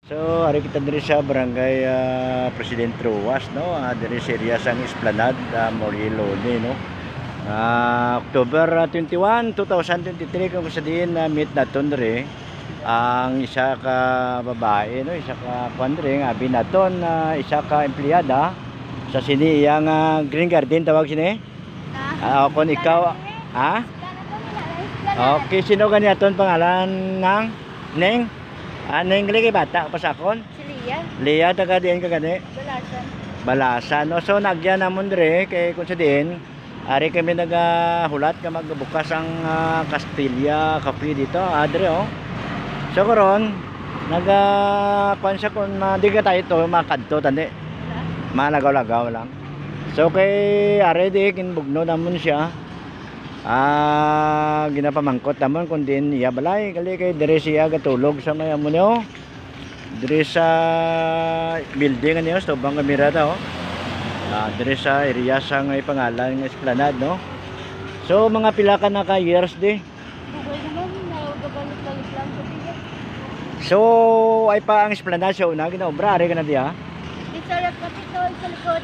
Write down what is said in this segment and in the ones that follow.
So, ari kita diri sa barangay Presidente Ruas, no? Diri sa area sang Esplanade, Morilone, no? October 21, 2023 kung sa din meet naton diri ang isa ka babae, no? Isa ka kuandre nga abi naton isa ka empleyada sa sini iyang Green Garden tawag sini. Kung ikaw okay, sino gani aton pangalan ng Neng? Neng kay bata pasakon? Si Lia. Lia taga diin ka gani? Balasan. Balasan. No, so nagyan namon dire kay kun sa diin ari kami nagahulat ka magbukas ang Castilla Cafe dito, dire oh. So karon kuan siya kun di ka tayo to makadto tandi. Malagaw-lagaw lang. So kay ari di kinbugno namon siya. Ginapamangkot namon kun din iya balay kali kay dire siya gatulog sa may amo niyo. Dire sa building niyo sa tubang kamera ta oh. Dire sa area sa ngay pangalan ng Esplanade, no. So mga pila ka na ka years di. Okay naman, nagabalit-balit lang sa tiya. So ay pa ang Esplanade sa una ginaobra ari ka na diha. Dito sa Capitol sa likod.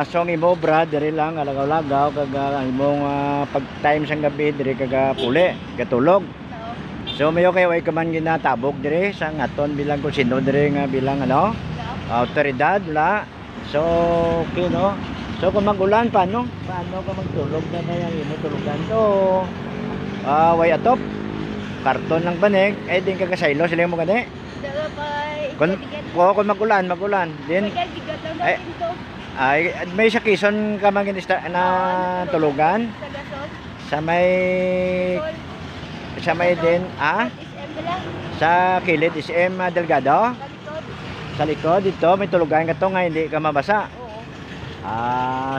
So ang imo brad dire lang alagaw-lagaw kag imong pag time sang gabi dire kag puli gatulog. So mayo kay way ka man ginatabog dire sa aton bilang kung sino dire nga bilang ano autoridad la. So okay no. So kung magulan paano ka magtulog na yung imo tulugan to way atop karton lang banig ay din kagasaylo sila mo gani. Dala Kung magulan din ay may sa Quezon ka man na tulugan sa may din sa kilid SM Delgado sa likod dito may tulugan ka to nga hindi ka mabasa.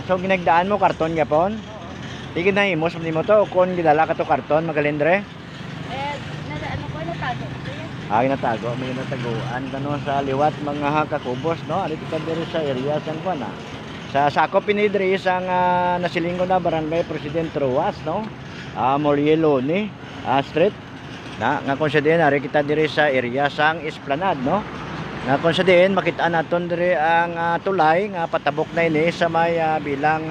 So ginagdaan mo karton yapon tigid na imos mo to kung gidala ka to karton magalendre natago may nataguan kano sa liwat mga kakubos no ali kita diri sa area san kuan sa sakop pinidri sang nasilinggo na barangay Presidente Ruas no Morilone street nga kung sa din ari kita diri sa area sang Esplanade no nga kung sa din makita naton diri ang tulay nga patabok na ini sa may bilang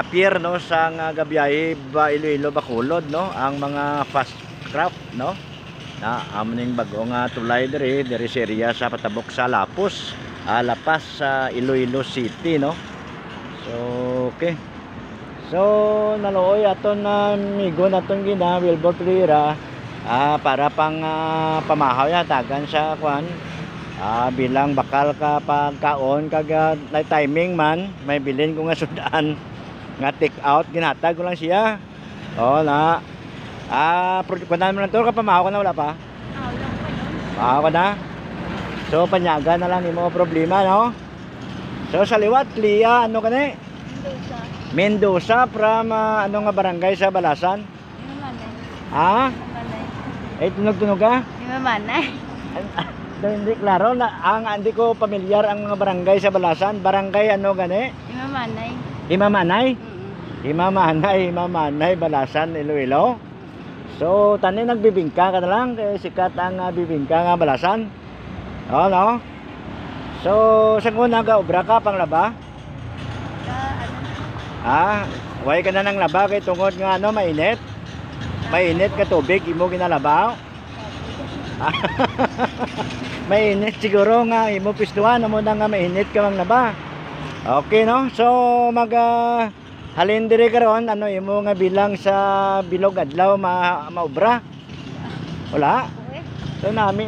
pier no sang gabiyahe Iloilo Bacolod no ang mga fast craft no amning bago nga tulay diri sa area sa patabok sa Lapos Lapas sa Iloilo City no. So okay. So nalooy aton amigo naton gina Wilbur Pereira para pang pamahaw yatagan sa kwan bilang bakal ka pagkaon kag timing man may bilin ko nga sudan nga take out ginatag ko lang siya na kunan mo na to kapamahaw ka na wala pa? Wala ka na? So panyaga na lang yung mga problema no? So sa liwat Lia ano ka na? Mendoza from ano nga barangay sa Balasan? Tunog-tunog ka? Imamanay. Hindi klaro na hindi ko pamilyar ang mga barangay sa Balasan. Barangay ano gani? Imamanay. Imamanay Balasan Iloilo. So tani nagbibingka ka na lang kay sikat ang bibingka nga Balasan. No. So sa una obra ka pang laba? Way ka na nang laba kay tungod nga mainit. Mainit ka tubig imo ginalabaw. Mainit siguro nga imo pistuhan mo na nga mainit ka mang laba. Okay no. So halin dire karon imo nga bilang sa bilog adlaw maobra. Wala. So nami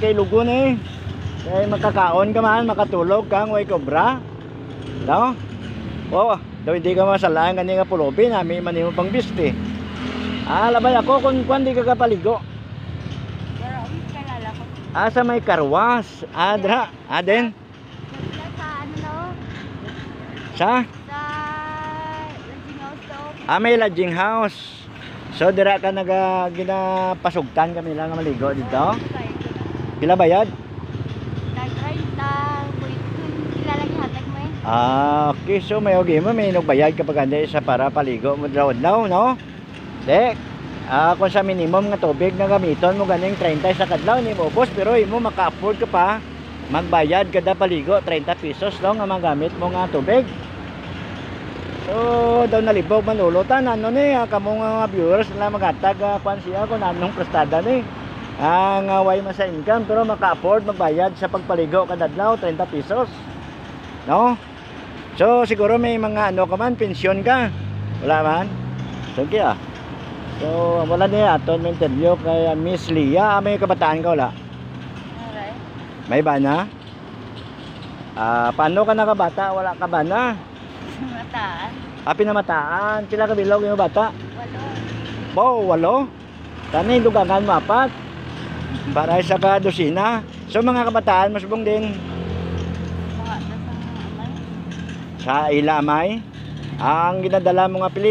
kay lugon kay makakaon ka man makatulog kang way kobra. No? Daw hindi ka masalaan kani nga pulubi nami man imo pang biste. Labay ako kung di ka kapaligo. Sa may karwas. Dra. Den. Sa may lodging house. So dira ka ginapasugtan kami lang nga maligo dito. Pila bayad? Okay, so may ogi mo may nagbayad kapag hindi sa para paligo mo daw no? Kung sa minimum nga tubig nga gamiton mo ganing 30 sa kadlaw ni mo boss, pero imo maka-afford ka pa magbayad kada paligo 30 pesos no nga magamit mo nga tubig. So daw nalibog manulutan ano ni kamo nga viewers na magatag kwan siya kung anong prestada ni ang way man sa income pero maka-afford magbayad sa pagpaligo kada adlaw 30 pesos no. So siguro may mga ano ka man pensyon ka wala man sige so wala niya aton may interview kay Miss Lia. May kabataan ka wala? Alright. May bana? Paano ka nakabata? Wala ka bana? Mataan. Pinamataan. Pila ka bilog yung bata? 8. Wow, 8. Tanay dugangan mo 4. Para sa kadosina. So mga kabataan masubong din Mga sa amay. sa ilamay. Ang ginadala mo nga pili